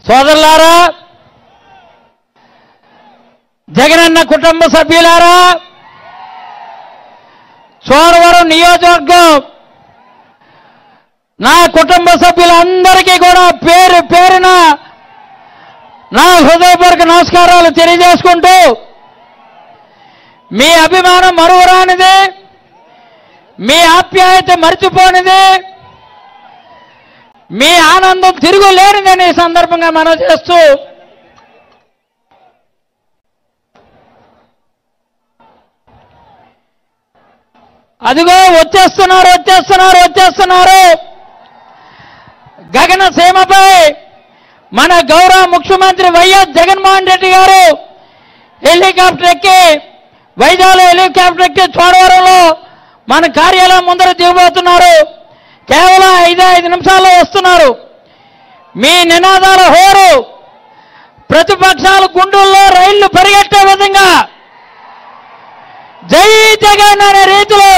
సోదరులారా, జగనన్న కుటుంబ సభ్యులారా, చోడవరం నియోజకవర్గం నా కుటుంబ సభ్యులందరికీ కూడా పేరు పేరున నా హృదయపూర్వక నమస్కారాలు తెలియజేసుకుంటూ, మీ అభిమానం మరువరానిది, మీ ఆప్యాయత మర్చిపోనిది, మీ ఆనందం తిరుగులేనిదని ఈ సందర్భంగా మనం చేస్తూ, అదిగో వచ్చేస్తున్నారు గగన సీమపై మన గౌరవ ముఖ్యమంత్రి వైఎస్ జగన్మోహన్ రెడ్డి గారు హెలికాప్టర్ ఎక్కి, వైజాగ్ హెలికాప్టర్ ఎక్కి చోడవరంలో మన కార్యాలయం ముందర దిగబోతున్నారు. కేవలం 5 నిమిషాల్లో వస్తున్నారు. మీ నినాదాల హోరు ప్రతిపక్షాల గుండెల్లో రైళ్లు పరిగెట్టే విధంగా జై జగన్ అనే రీతిలో,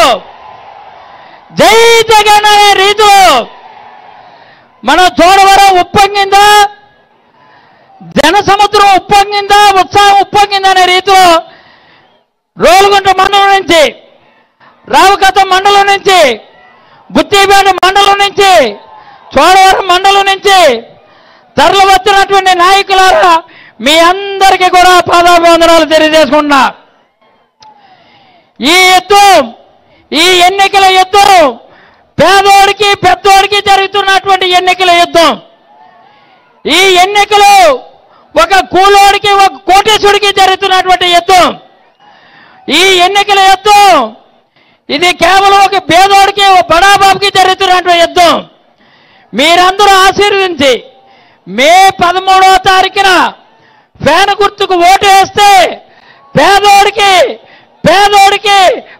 జై జగన్ అనే రీతిలో మన చోడవరం ఉప్పొంగిందా, జనసముద్రం ఉప్పొంగిందా, ఉత్సాహం ఉప్పొంగిందా అనే రీతిలో రోలుగుంట మండలం నుంచి, రావుకతం మండలం నుంచి, బుత్తిపేట మండలం నుంచి, చోడవరం మండలం నుంచి తరలి వచ్చినటువంటి నాయకులారా, మీ అందరికీ కూడా పాదాభివందనాలు తెలియజేసుకుంటున్నా. ఈ యుద్ధం, ఈ ఎన్నికల యుద్ధం పేదోడికి పెద్దోడికి జరుగుతున్నటువంటి ఎన్నికల యుద్ధం. ఈ ఎన్నికలు ఒక కూలోడికి ఒక కోటేశ్వడికి జరుగుతున్నటువంటి యుద్ధం. ఈ ఎన్నికల యుద్ధం ఇది కేవలం ఒక పేదోడికి ఒక బడాబాబుకి జరుగుతున్నటువంటి యుద్ధం. మీరందరూ ఆశీర్వదించి మే 13వ తారీఖున ఫ్యాన్ గుర్తుకు ఓటు వేస్తే పేదోడికి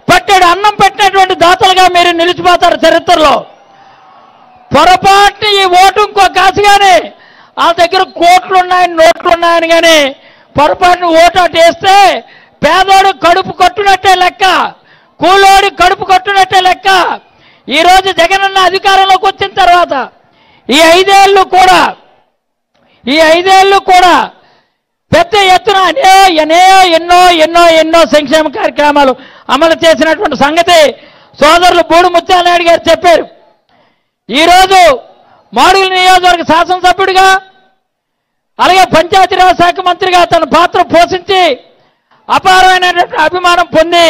పట్టెడు అన్నం పెట్టినటువంటి దాతలుగా మీరు నిలిచిపోతారు చరిత్రలో. పొరపాటుని ఈ ఓటు ఇంకో కాసుగానే ఆ దగ్గర కోట్లు ఉన్నాయని నోట్లు ఉన్నాయని కానీ పొరపాటుని ఓటు అటు వేస్తే పేదోడు కడుపు కొట్టునట్టే లెక్క, కూలోడి కడుపు కొట్టునట్టే లెక్క. ఈరోజు జగనన్న అధికారంలోకి వచ్చిన తర్వాత ఈ 5 ఏళ్ళు కూడా పెద్ద ఎత్తున ఎన్నో సంక్షేమ కార్యక్రమాలు అమలు చేసినటువంటి సంగతి సోదరులు బూడి ముత్యాల నాయుడు గారు చెప్పారు. ఈరోజు మాడుగుల నియోజకవర్గ శాసనసభ్యుడిగా, అలాగే పంచాయతీరాజ్ శాఖ మంత్రిగా తన పాత్ర పోషించి అపారమైనటువంటి అభిమానం పొంది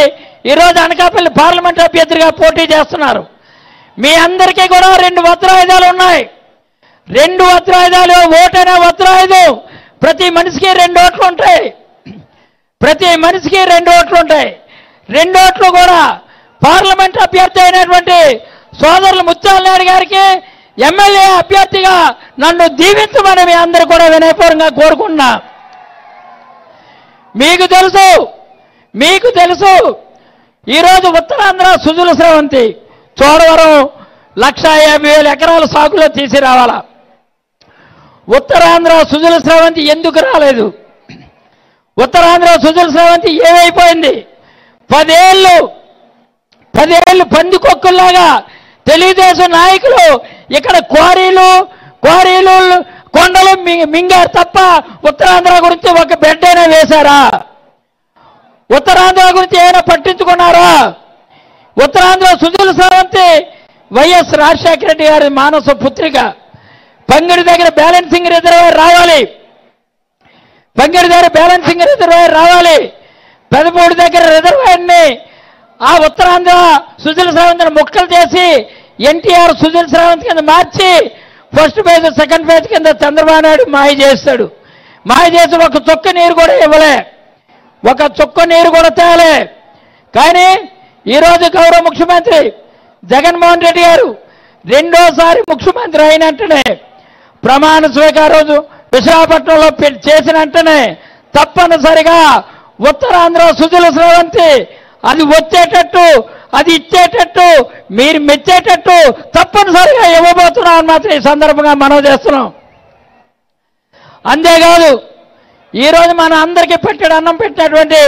ఈరోజు అనకాపల్లి పార్లమెంట్ అభ్యర్థిగా పోటీ చేస్తున్నారు. మీ అందరికీ కూడా 2 వజ్రాయుధాలు ఉన్నాయి. 2 వజ్రాయుధాలు, ఓటైన వజ్రాయుధం. ప్రతి మనిషికి 2 ఓట్లు ఉంటాయి. 2 ఓట్లు కూడా పార్లమెంట్ అభ్యర్థి అయినటువంటి సోదరులు ముత్యాల నాయుడు గారికి ఎమ్మెల్యే అభ్యర్థిగా నన్ను దీవించమని మీ అందరూ కూడా వినయపూర్వకంగా కోరుకున్నా. మీకు తెలుసు ఈరోజు ఉత్తరాంధ్ర సుజల స్రవంతి చోడవరం 1,50,000 ఎకరాల సాగులో తీసుకురావాలా. ఉత్తరాంధ్ర సుజల స్రవంతి ఎందుకు రాలేదు? ఉత్తరాంధ్ర సుజల స్రవంతి ఏమైపోయింది? 10 ఏళ్ళు పందికొక్కుల్లాగా తెలుగుదేశం నాయకులు ఇక్కడ క్వారీలు కొండలు మింగారు తప్ప ఉత్తరాంధ్ర గురించి ఒక బెడ్ అయినా వేశారా? ఉత్తరాంధ్ర గురించి ఏమైనా పట్టించుకున్నారా? ఉత్తరాంధ్ర సుజల స్రవంతి వైఎస్ రాజశేఖర రెడ్డి గారి మానస పుత్రిక. పంగిడి దగ్గర బ్యాలెన్సింగ్ రిజర్వాయర్ రావాలి. పెదపూడి దగ్గర రిజర్వాయర్ని ఆ ఉత్తరాంధ్ర సుజల స్రవంతిని ముక్కలు చేసి ఎన్టీఆర్ సుజల స్రవంతి కింద మార్చి ఫస్ట్ ఫేజ్ సెకండ్ ఫేజ్ కింద చంద్రబాబు నాయుడు మాయ చేసి ఒక చుక్క నీరు కూడా ఇవ్వలే, ఒక చుక్క నీరు కూడా తేలే. కానీ ఈరోజు గౌరవ ముఖ్యమంత్రి జగన్మోహన్ రెడ్డి గారు రెండోసారి ముఖ్యమంత్రి అయినట్టునే ప్రమాణ స్వీకారం రోజు విశాఖపట్నంలో చేసిన వెంటనే తప్పనిసరిగా ఉత్తరాంధ్ర సుజల స్రవంతి అది వచ్చేటట్టు, అది ఇచ్చేటట్టు, మీరు మెచ్చేటట్టు తప్పనిసరిగా ఇవ్వబోతున్నాం అని మాత్రం ఈ సందర్భంగా మనం చేస్తున్నాం. అంతేకాదు ఈరోజు మన అందరికీ పెట్టాడు అన్నం పెట్టినటువంటి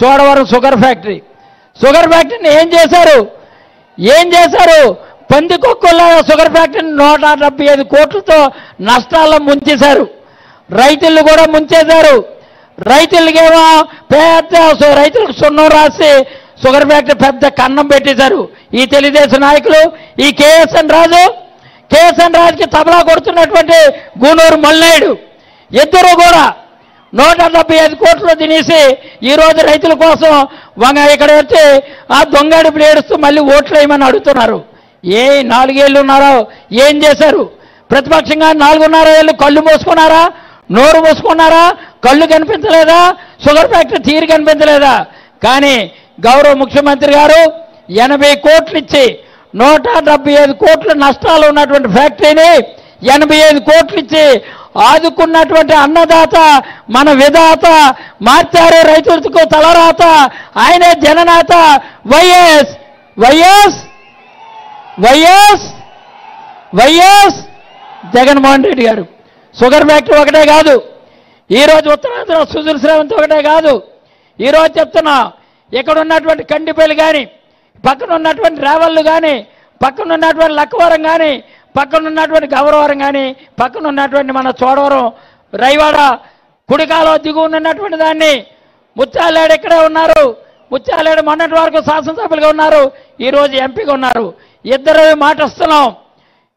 చోడవరం షుగర్ ఫ్యాక్టరీని ఏం చేశారు? పందికొక్కుల షుగర్ ఫ్యాక్టరీని 175 కోట్లతో నష్టాల్లో ముంచేశారు. రైతులు కూడా ముంచేశారు. రైతులకేమో పెద్ద రైతులకు సున్నం రాసి షుగర్ ఫ్యాక్టరీ పెద్ద కన్నం పెట్టేశారు ఈ తెలుగుదేశం నాయకులు. ఈ కేఎస్ఎన్ రాజుకి తబలా కొడుతున్నటువంటి గూనూరు మల్నాయుడు ఇద్దరు కూడా 175 కోట్లు తినేసి ఈరోజు రైతుల కోసం ఇక్కడ వచ్చి ఆ దొంగడుపులు ఏడుస్తూ మళ్ళీ ఓట్లు వేయమని అడుగుతున్నారు. 4 ఏళ్ళు ఉన్నారో ఏం చేశారు? ప్రతిపక్షంగా 4.5 ఏళ్ళు కళ్ళు మూసుకున్నారా? నోరు మూసుకున్నారా? కళ్ళు కనిపించలేదా? షుగర్ ఫ్యాక్టరీ తీరు కనిపించలేదా? కానీ గౌరవ ముఖ్యమంత్రి గారు 80 కోట్లు ఇచ్చి 175 కోట్ల నష్టాలు ఉన్నటువంటి ఫ్యాక్టరీని 85 కోట్లు ఇచ్చి ఆదుకున్నటువంటి అన్నదాత మన విధాత మార్చారు రైతులకు తలరాత. ఆయనే జననేత వైఎస్ జగన్మోహన్ రెడ్డి గారు. షుగర్ ఫ్యాక్టరీ ఒకటే కాదు, ఈరోజు ఉత్తరాంధ్ర సుజల శ్రావంతి ఒకటే కాదు. ఈరోజు చెప్తున్నా, ఇక్కడ ఉన్నటువంటి కండిపల్లి కానీ, పక్కన ఉన్నటువంటి రేవళ్ళు కానీ, పక్కన ఉన్నటువంటి లక్కవరం కానీ, పక్కన ఉన్నటువంటి గౌరవరం కానీ, పక్కన ఉన్నటువంటి మన చోడవరం రైవాడ కుడికాలో దిగువన ఉన్నటువంటి దాన్ని ముత్యాలేడు ఇక్కడే ఉన్నారు. ముత్యాలేడు మొన్నటి వరకు శాసనసభ్యులుగా ఉన్నారు, ఈరోజు ఎంపీగా ఉన్నారు. ఇద్దరు మాట వస్తున్నాం.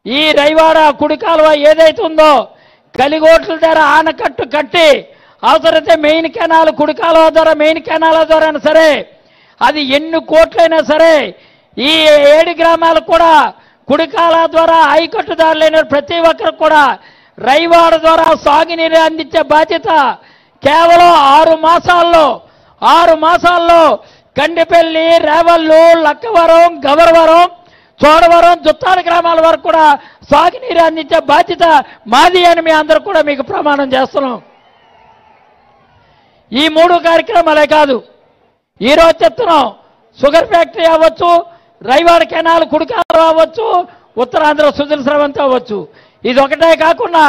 ఈ రైవాడ కుడికాలువ ఏదైతే ఉందో కలిగోట్ల ద్వారా ఆనకట్టు కట్టి అవసరమైతే మెయిన్ కెనాల్ కుడికాలువ ద్వారా మెయిన్ కెనాల ద్వారా సరే, అది ఎన్ని కోట్లైనా సరే ఈ 7 గ్రామాలకు కూడా కుడికాల ద్వారా ఆయకట్టుదారులైన ప్రతి ఒక్కరికి కూడా రైవాడ ద్వారా సాగునీరు అందించే బాధ్యత కేవలం 6 మాసాల్లో కండిపల్లి, రేవళ్ళు, లక్కవరం, గౌరవరం, చోడవరం, జుత్తాడ గ్రామాల వరకు కూడా సాగునీరు అందించే బాధ్యత మాది అని మీ అందరూ కూడా మీకు ప్రమాణం చేస్తున్నాం. ఈ 3 కార్యక్రమాలే కాదు, ఈరోజు చెప్తున్నాం. షుగర్ ఫ్యాక్టరీ అవ్వచ్చు, రైవాడ కెనాల్ కుడికాలు అవ్వచ్చు, ఉత్తరాంధ్ర సుజల స్రవంతి అవ్వచ్చు. ఇది ఒకటే కాకుండా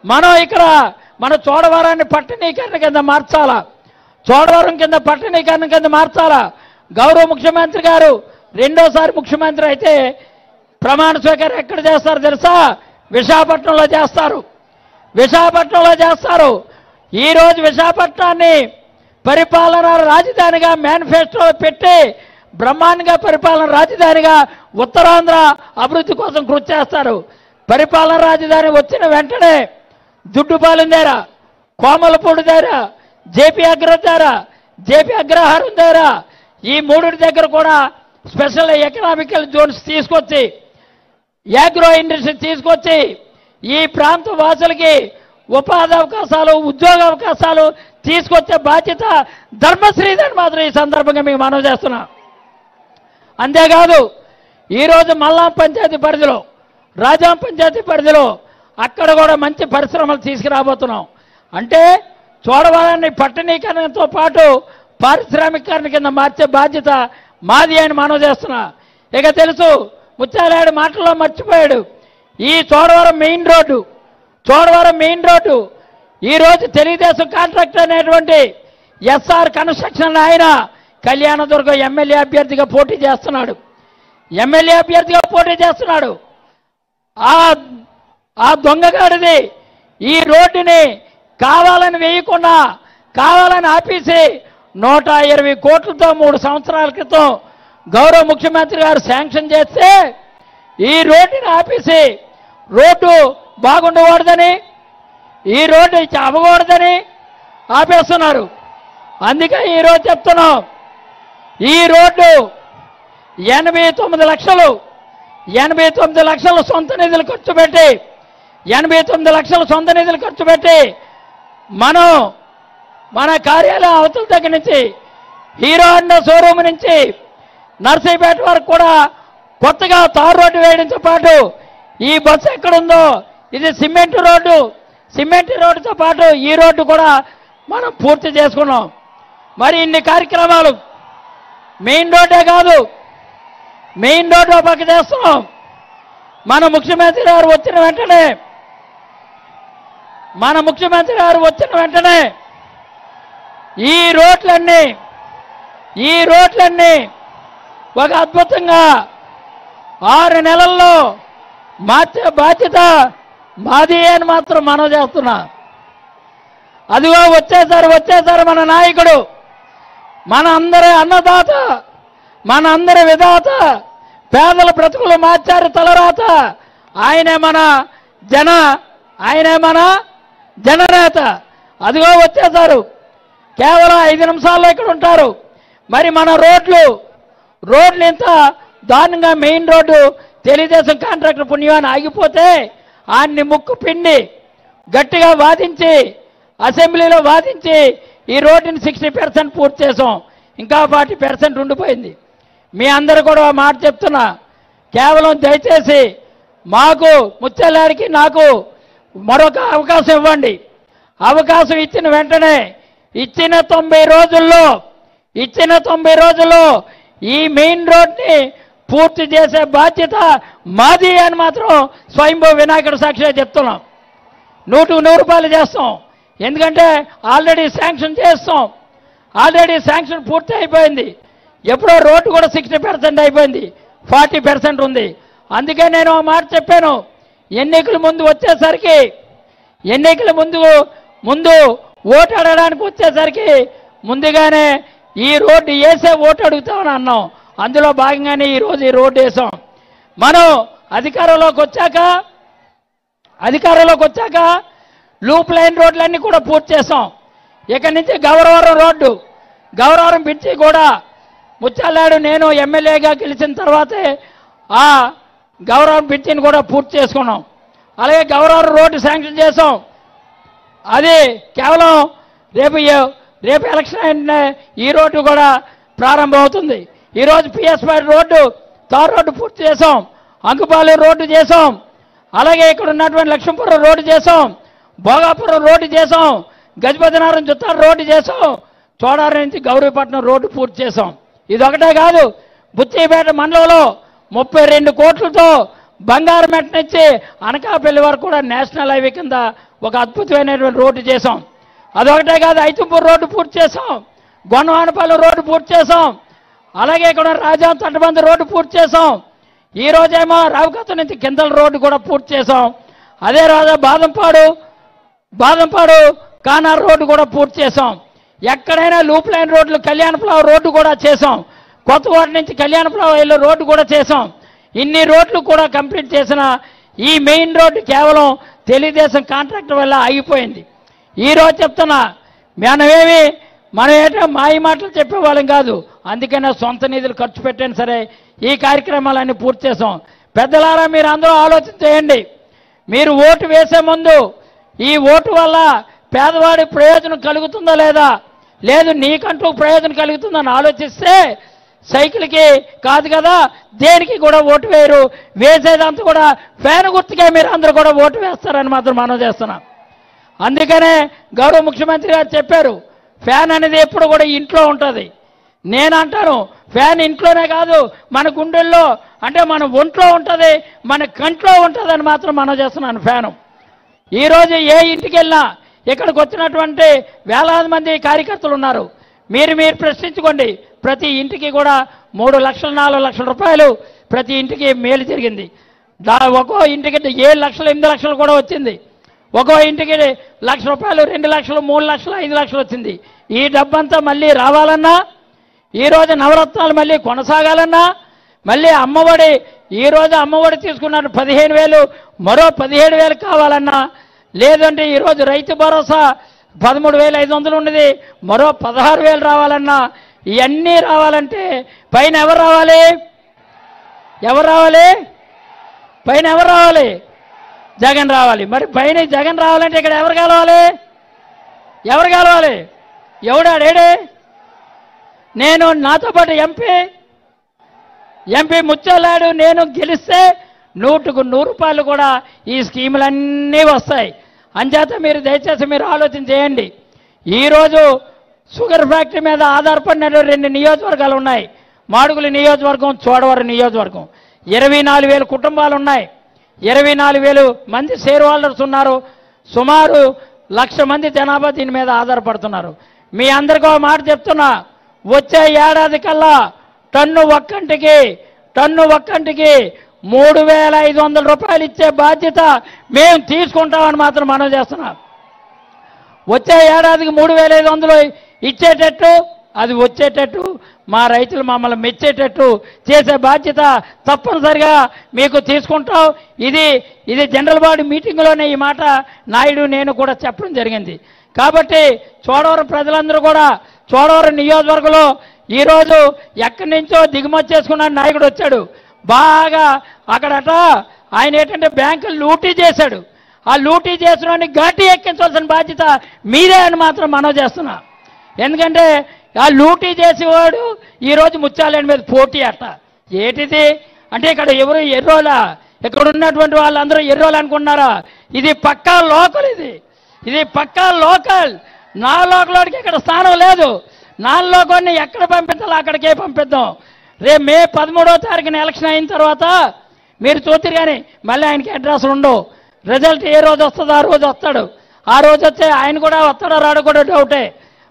మనం ఇక్కడ మన చోడవరాన్ని పట్టణీకరణ కింద మార్చాలా, చోడవరం కింద పట్టణీకరణ కింద మార్చాలా. గౌరవ ముఖ్యమంత్రి గారు రెండోసారి ముఖ్యమంత్రి అయితే ప్రమాణ స్వీకారం ఎక్కడ చేస్తారు తెలుసా? విశాఖపట్నంలో చేస్తారు. ఈరోజు విశాఖపట్నాన్ని పరిపాలన రాజధానిగా మేనిఫెస్టోలో పెట్టి బ్రహ్మాండంగా పరిపాలన రాజధానిగా ఉత్తరాంధ్ర అభివృద్ధి కోసం కృషి చేస్తారు. పరిపాలన రాజధాని వచ్చిన వెంటనే దుడ్డుపాలెం దగ్గర, కోమలపూడి దగ్గర, జేపీ అగ్రహారం దగ్గర ఈ 3 దగ్గర కూడా స్పెషల్ ఎకనామికల్ జోన్స్ తీసుకొచ్చి, యాగ్రో ఇండస్ట్రీ తీసుకొచ్చి ఈ ప్రాంత వాసులకి ఉపాధి అవకాశాలు, ఉద్యోగ అవకాశాలు తీసుకొచ్చే బాధ్యత ధర్మశ్రీదని మాత్రం ఈ సందర్భంగా మేము మనవి చేస్తున్నాం. అంతేకాదు ఈరోజు మల్లాం పంచాయతీ పరిధిలో, రాజాం పంచాయతీ పరిధిలో అక్కడ కూడా మంచి పరిశ్రమలు తీసుకురాబోతున్నాం. అంటే చోడవరాన్ని పట్టణీకరణతో పాటు పారిశ్రామికరణ కింద మార్చే బాధ్యత మాది అని మనవి చేస్తున్నా. ఇక తెలుసు, ముత్యాలేడు మాటల్లో మర్చిపోయాడు. ఈ చోడవరం మెయిన్ రోడ్డు ఈరోజు తెలుగుదేశం కాంట్రాక్టర్ అనేటువంటి ఎస్ఆర్ కన్స్ట్రక్షన్ ఆయన కళ్యాణదుర్గం ఎమ్మెల్యే అభ్యర్థిగా పోటీ చేస్తున్నాడు. ఆ దొంగగాడిది ఈ రోడ్డుని కావాలని వేయకుండా, కావాలని ఆపేసి 120 కోట్లతో 3 సంవత్సరాల క్రితం గౌరవ ముఖ్యమంత్రి గారు శాంక్షన్ చేస్తే ఈ రోడ్డుని ఆపేసి రోడ్డు బాగుండకూడదని, ఈ రోడ్డు అవ్వకూడదని ఆపేస్తున్నారు. అందుకే ఈరోజు చెప్తున్నాం, ఈ రోడ్డు 89 లక్షలు సొంత నిధులు ఖర్చు పెట్టి మనం మన కార్యాలయం అవతల దగ్గర నుంచి హీరో హోండా షోరూమ్ నుంచి నర్సీపేట వరకు కూడా కొత్తగా తారు రోడ్డు వేయడంతో పాటు ఈ బస్సు ఎక్కడుందో ఇది సిమెంట్ రోడ్డుతో పాటు ఈ రోడ్డు కూడా మనం పూర్తి చేసుకున్నాం. మరి ఇన్ని కార్యక్రమాలు మెయిన్ రోడ్డే కాదు, మెయిన్ రోడ్డు పక్క చేస్తున్నాం. మన ముఖ్యమంత్రి గారు వచ్చిన వెంటనే ఈ రోడ్లన్నీ ఒక అద్భుతంగా 6 నెలల్లో మార్చే బాధ్యత మాది అని మాత్రం మనం చేస్తున్నా. అదిగో వచ్చేసారు మన నాయకుడు, మన అందరి అన్నదాత, మన అందరి విధాత, పేదల బ్రతుకులు మార్చారు తలరాత. ఆయనే మన జననేత. అదిగో వచ్చేసారు. కేవలం 5 నిమిషాల్లో ఇక్కడ ఉంటారు. మరి మన రోడ్లు ఇంత దారుణంగా మెయిన్ రోడ్డు తెలుగుదేశం కాంట్రాక్టర్ పుణ్యాన్ని ఆగిపోతే ఆయన్ని ముక్కు పిండి గట్టిగా వాదించి అసెంబ్లీలో వాదించి ఈ రోడ్డుని 60% పూర్తి చేసాం. ఇంకా 40% ఉండిపోయింది. మీ అందరూ కూడా మాట చెప్తున్నా, కేవలం దయచేసి మాకు ముత్యాలకి నాకు మరొక అవకాశం ఇవ్వండి. అవకాశం ఇచ్చిన వెంటనే ఇచ్చిన 90 రోజుల్లో ఈ మెయిన్ రోడ్ని పూర్తి చేసే బాధ్యత మాది అని మాత్రం స్వయంభూ వినాయకుడు సాక్షిగా చెప్తున్నాం. 100 చేస్తాం. ఎందుకంటే ఆల్రెడీ శాంక్షన్ చేస్తాం. ఆల్రెడీ శాంక్షన్ పూర్తి అయిపోయింది. ఎప్పుడో రోడ్డు కూడా 60% అయిపోయింది, 40% ఉంది. అందుకే నేను ఆ మాట చెప్పాను. ఎన్నికల ముందు ఓటు అడగడానికి వచ్చేసరికి ముందుగానే ఈ రోడ్డు వేసే ఓటు అడుగుతామని అన్నాం. అందులో భాగంగానే ఈరోజు ఈ రోడ్డు వేసాం. మనం అధికారంలోకి వచ్చాక లూప్ లైన్ రోడ్లన్నీ కూడా పూర్తి చేసాం. ఇక్కడి నుంచి గౌరవరం బ్రిడ్జి కూడా ముత్యాలనాయుడు నేను ఎమ్మెల్యేగా గెలిచిన తర్వాతే ఆ గౌరవరం బ్రిడ్జిని కూడా పూర్తి చేసుకున్నాం. అలాగే గౌరవరం రోడ్డు శాంక్షన్ చేసాం. అది కేవలం రేపు ఎలక్షన్ ఈ రోడ్డు కూడా ప్రారంభమవుతుంది. ఈరోజు పిఎస్5 రోడ్డు తార్ రోడ్డు పూర్తి చేసాం. అంకుపాలెం రోడ్డు చేసాం. అలాగే ఇక్కడ ఉన్నటువంటి లక్ష్మీపురం రోడ్డు చేసాం. భోగాపురం రోడ్డు చేసాం. గజపతినగరం జుత్తారు రోడ్డు చేసాం. చోడారం నుంచి గౌరీపట్నం రోడ్డు పూర్తి చేసాం. ఇదొకటే కాదు, బుచ్చిపేట మండలంలో 32 కోట్లతో బంగారు మెట్ట నుంచి అనకాపల్లి వరకు కూడా నేషనల్ హైవే కింద ఒక అద్భుతమైనటువంటి రోడ్డు చేసాం. అదొకటే కాదు, ఐతుంపూర్ రోడ్డు పూర్తి చేసాం. గొన్నవానపల్లి రోడ్డు పూర్తి చేసాం. అలాగే ఇక్కడ రాజా తట్టబంద రోడ్డు పూర్తి చేసాం. ఈ రోజేమో రావుకత్త నుంచి కిందల రోడ్డు కూడా పూర్తి చేసాం. అదే రోజు బాదంపాడు కానార్ రోడ్డు కూడా పూర్తి చేసాం. ఎక్కడైనా లూప్ లైన్ రోడ్లు కళ్యాణపురం రోడ్డు కూడా చేసాం. కొత్తకోట నుంచి కళ్యాణపురం వెళ్ళే రోడ్డు కూడా చేసాం. ఇన్ని రోడ్లు కూడా కంప్లీట్ చేసిన ఈ మెయిన్ రోడ్డు కేవలం తెలుగుదేశం కాంట్రాక్టర్ వల్ల ఆగిపోయింది. ఈరోజు చెప్తున్నా, మనం ఏంటో మాయ మాటలు చెప్పేవాళ్ళం కాదు. అందుకనే సొంత నిధులు ఖర్చు పెట్టినా సరే ఈ కార్యక్రమాలన్నీ పూర్తి చేసాం. పెద్దలారా, మీరు అందరూ ఆలోచన చేయండి. మీరు ఓటు వేసే ముందు ఈ ఓటు వల్ల పేదవాడి ప్రయోజనం కలుగుతుందా లేదా, లేదు నీకంటూ ప్రయోజనం కలుగుతుందని ఆలోచిస్తే సైకిల్కి కాదు కదా, దేనికి కూడా ఓటు వేయరు. వేసేదంతా కూడా ఫ్యాన్ గుర్తుకే మీరు అందరూ కూడా ఓటు వేస్తారని మాత్రం మనం చేస్తున్నాం. అందుకనే గౌరవ ముఖ్యమంత్రి గారు చెప్పారు, ఫ్యాన్ అనేది ఎప్పుడు కూడా ఇంట్లో ఉంటుంది. నేను అంటాను, ఫ్యాన్ ఇంట్లోనే కాదు మన గుండెల్లో, అంటే మన ఒంట్లో ఉంటుంది, మన కంట్లో ఉంటుంది అని మాత్రం మనం చేస్తున్నాను ఫ్యాను. ఈరోజు ఏ ఇంటికి వెళ్ళినా ఇక్కడికి వచ్చినటువంటి వేలాది మంది కార్యకర్తలు ఉన్నారు. మీరు ప్రశ్నించుకోండి. ప్రతి ఇంటికి కూడా 3 లక్షలు 4 లక్షల రూపాయలు ప్రతి ఇంటికి మేలు జరిగింది. ఒక్కో ఇంటికి 7 లక్షలు 8 లక్షలు కూడా వచ్చింది. ఒక్కో ఇంటికి 1 లక్ష రూపాయలు 2 లక్షలు 3 లక్షలు 5 లక్షలు వచ్చింది. ఈ డబ్బంతా మళ్ళీ రావాలన్నా, ఈరోజు నవరత్నాలు మళ్ళీ కొనసాగాలన్నా, మళ్ళీ అమ్మఒడి ఈరోజు అమ్మఒడి తీసుకున్నారు 15,000, మరో 17,000 కావాలన్నా, లేదంటే ఈరోజు రైతు భరోసా 13,500 ఉన్నది, మరో 16,000 రావాలన్నా, ఇవన్నీ రావాలంటే పైన ఎవరు రావాలి? పైన ఎవరు రావాలి? జగన్ రావాలి. మరి పైన జగన్ రావాలంటే ఇక్కడ ఎవరు కలవాలి? ఎవడాడేడే? నేను నాతో పాటు ఎంపీ ముత్యాలనాయుడు నేను గెలిస్తే 100కు 100 రూపాయలు కూడా ఈ స్కీములన్నీ వస్తాయి. అంచేత మీరు దయచేసి మీరు ఆలోచన చేయండి. ఈరోజు షుగర్ ఫ్యాక్టరీ మీద ఆధారపడిన 2 నియోజకవర్గాలు ఉన్నాయి. మాడుగుల నియోజకవర్గం, చోడవరం నియోజకవర్గం. 24,000 కుటుంబాలు ఉన్నాయి. 24,000 మంది షేర్ హోల్డర్స్ ఉన్నారు. సుమారు 1,00,000 మంది జనాభా దీని మీద ఆధారపడుతున్నారు. మీ అందరికీ ఒక మాట చెప్తున్నా, వచ్చే ఏడాది కల్లా టన్ను ఒక్కంటికి 3,500 రూపాయలు ఇచ్చే బాధ్యత మేము తీసుకుంటామని మాత్రం మనం చేస్తున్నాం. వచ్చే ఏడాదికి 3,500 ఇచ్చేటట్టు, అది వచ్చేటట్టు, మా రైతులు మమ్మల్ని మెచ్చేటట్టు చేసే బాధ్యత తప్పనిసరిగా మీకు తీసుకుంటాం. ఇది జనరల్ బాడీ మీటింగ్లోనే ఈ మాట నాయుడు నేను కూడా చెప్పడం జరిగింది. కాబట్టి చోడవరం ప్రజలందరూ కూడా చోడవరం నియోజకవర్గంలో ఈరోజు ఎక్కడి నుంచో దిగుమతి చేసుకున్న నాయకుడు వచ్చాడు. బాగా అక్కడట ఆయన ఏంటంటే బ్యాంకులు లూటీ చేశాడు. ఆ లూటీ చేసిన ఘాటీ ఎక్కించాల్సిన బాధ్యత మీరే అని మాత్రం మనం చేస్తున్నా. ఎందుకంటే ఆ లూటీ చేసేవాడు ఈరోజు ముత్యాలయం మీద పోటీ అట్ట. ఏటిది అంటే ఇక్కడ ఎవరు ఎర్రోలా? ఇక్కడ ఉన్నటువంటి వాళ్ళందరూ ఎర్రోలు అనుకున్నారా? ఇది పక్కా లోకల్. ఇది పక్కా లోకల్. నా లోకల్లోకి ఇక్కడ స్థానం లేదు. నా లోకాన్ని ఎక్కడ పంపించాలో అక్కడికే పంపిద్దాం. రేపు మే 13వ తారీఖున ఎలక్షన్ అయిన తర్వాత మీరు చూద్దరు, కానీ మళ్ళీ ఆయనకి అడ్రస్లు ఉండవు. రిజల్ట్ ఏ రోజు వస్తుందో ఆ రోజు వస్తాడు. ఆ రోజు వస్తే ఆయన కూడా వస్తాడో రాడు కూడా డౌటే.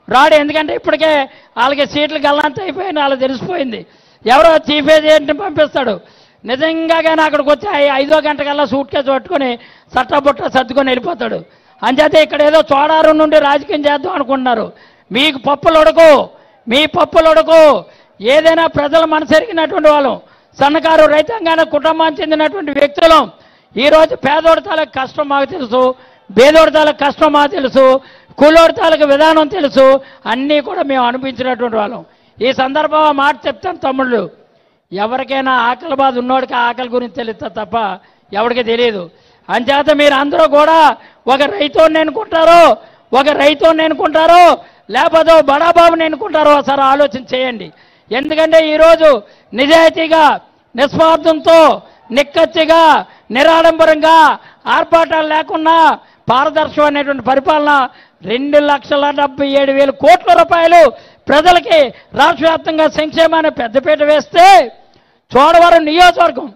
రాడు. ఎందుకంటే ఇప్పటికే వాళ్ళకి సీట్లు గల్లంత అయిపోయింది, వాళ్ళకి తెలిసిపోయింది. ఎవరో చీఫ్ ఏజెంట్ని పంపిస్తాడు. నిజంగా కానీ అక్కడికి వచ్చి 5వ గంటకల్లా సూట్ కేసు పట్టుకొని సట్టబుట్ట సర్దుకొని వెళ్ళిపోతాడు. అంచేతే ఇక్కడ ఏదో చోడారం నుండి రాజకీయం చేద్దాం అనుకుంటున్నారు. మీకు పప్పులు ఉడకు, మీ పప్పులు ఉడకు. ఏదైనా ప్రజల మనసెరిగినటువంటి వాళ్ళం, సన్నకారు రైతాంగానికి కుటుంబానికి చెందినటువంటి వ్యక్తులం. ఈరోజు పేదోడి తాలూకు కష్టం మాకు తెలుసు, పేదోడి తాలూకు కష్టం మాకు తెలుసు, కూలోడి తాలూకు విధానం తెలుసు. అన్నీ కూడా మేము అనిపించినటువంటి వాళ్ళం. ఈ సందర్భంగా మాట చెప్తాను తమ్ముళ్ళు, ఎవరికైనా ఆకలి బాధ ఉన్నోడికి ఆకలి గురించి తెలుస్తుంది తప్ప ఎవరికి తెలియదు. అంచేత మీరు అందరూ కూడా ఒక రైతుని ఎన్నుకుంటారో లేకపోతే బడాబాబుని ఎన్నుకుంటారో ఒకసారి ఆలోచన చేయండి. ఎందుకంటే ఈరోజు నిజాయితీగా, నిస్వార్థంతో, నిక్కచ్చిగా, నిరాడంబరంగా, ఆర్భాటాలు లేకుండా పారదర్శకమైనటువంటి పరిపాలన 2,77,000 కోట్ల రూపాయలు ప్రజలకి రాష్ట్ర వ్యాప్తంగా సంక్షేమాన్ని పెద్దపీట వేస్తే చోడవరం నియోజకవర్గం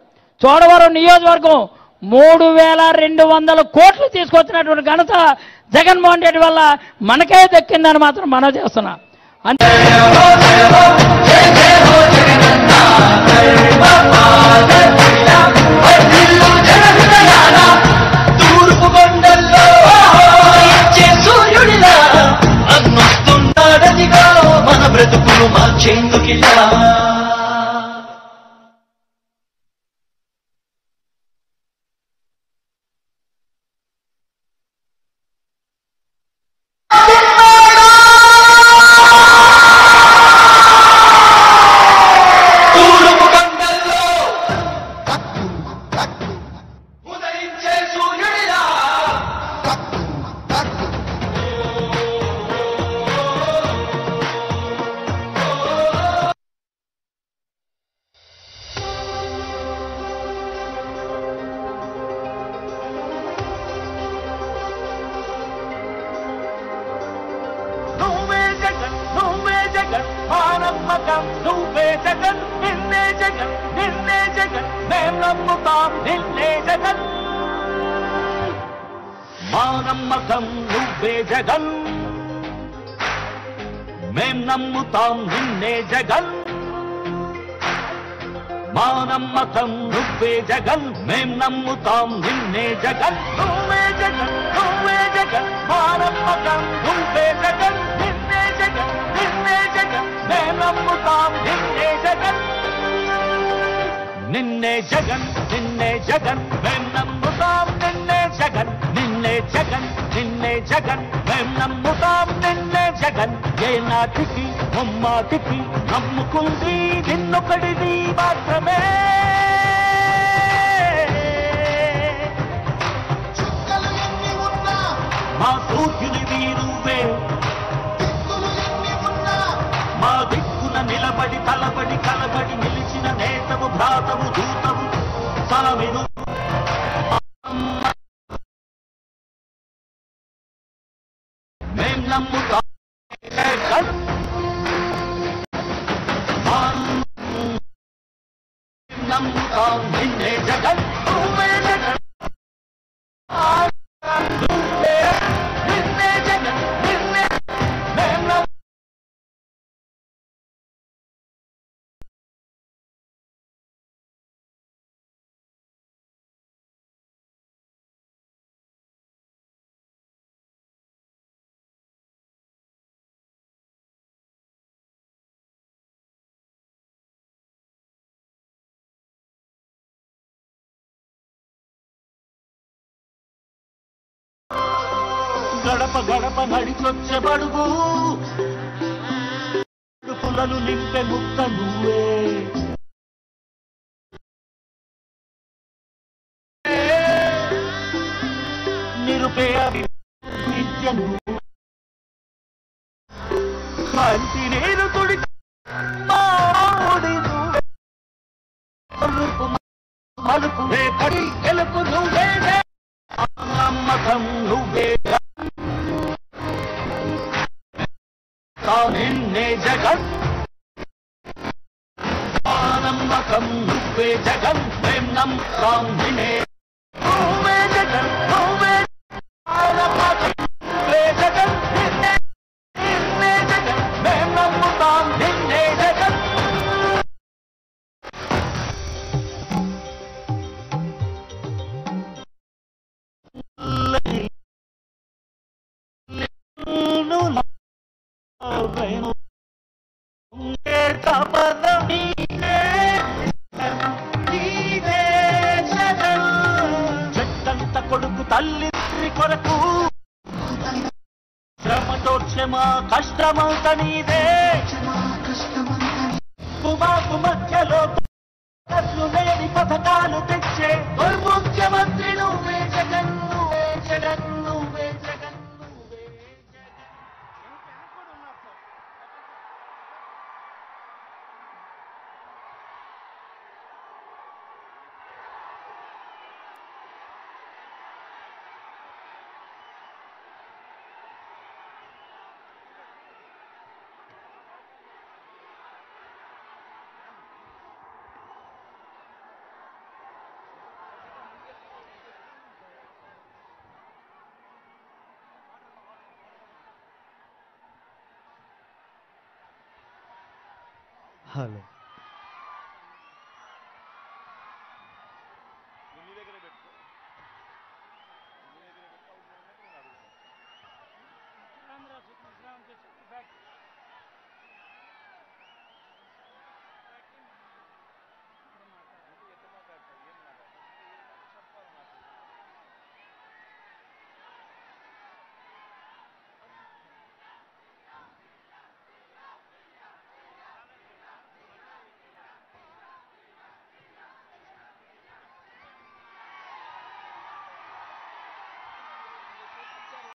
3,200 కోట్లు తీసుకొచ్చినటువంటి ఘనత జగన్మోహన్ రెడ్డి వల్ల మనకే దక్కిందని మాత్రం మనం చేస్తున్నా. అంటే మన బ్రతుకులు మార్చేందుకిలా నమ్మకం నువ్వే జగన్, నిన్నే జగన్, నిన్నే జగన్, మేం నమ్ముతాం నిన్నే జగన్. మా నమ్మకం నువ్వే జగన్, మేం నమ్ముతాం నిన్నే జగన్. మా నమ్మకం నువ్వే జగన్, మేం నమ్ముతాం నిన్నే జగన్. నువ్వే జగన్, నువ్వే జగన్, మా నమ్మకం నువ్వే జగన్, నిన్నే జగన్, నిన్నే జగన్, మేం నమ్ముతాం నిన్నే జగన్. నిన్నే జగన్, నిన్నే జగన్, మేం నమ్ముతాం నిన్నే జగన్, నిన్నే జగన్, నిన్నే జగన్, మేం నమ్ముతాం నిన్నే జగన్. ఏ నాటికి ముమ్మాటికి నమ్ముకుంది నిన్నొకడిది మాత్రమే. మా సూర్యుని వీరువే, మా దిక్కున నిలబడి తలబడి కలబడి నిలిచిన నేతవు, భ్రాతవు, దూతవు, సామిను మేం నమ్ముతాం నమ్ముతాం నిన్నే జగన్. నువ్వే జగన్. గడప గడప నడిచొచ్చే బడుగు పులను నింపే ముక్క నువ్వే నిరుపేయ విద్య నువ్వు కాంతి నేను తుడి మలుపు రేపడి గెలుపు నువ్వే నమ్మకం నువ్వే నిన్నే జగన్ నమ్మకం నువ్వే జగన్ మేం నమ్మకం నిన్నే నువ్వే జగన్ నువ్వే నమ్మకం నువ్వే జగన్ నిన్నే నిన్నే జగన్ మేం నమ్ముతాం నిన్నే జగన్ చెట్టంత కొడుకు తల్లి కొరకు శ్రమతోక్షమా కష్టమంత నీదే కుమాకు మధ్యలో లేని పథకాలు తెచ్చే ముఖ్యమంత్రి నువ్వే జగన్ నువ్వే జగన్ నువ్వే జగన్ నువ్వే హలో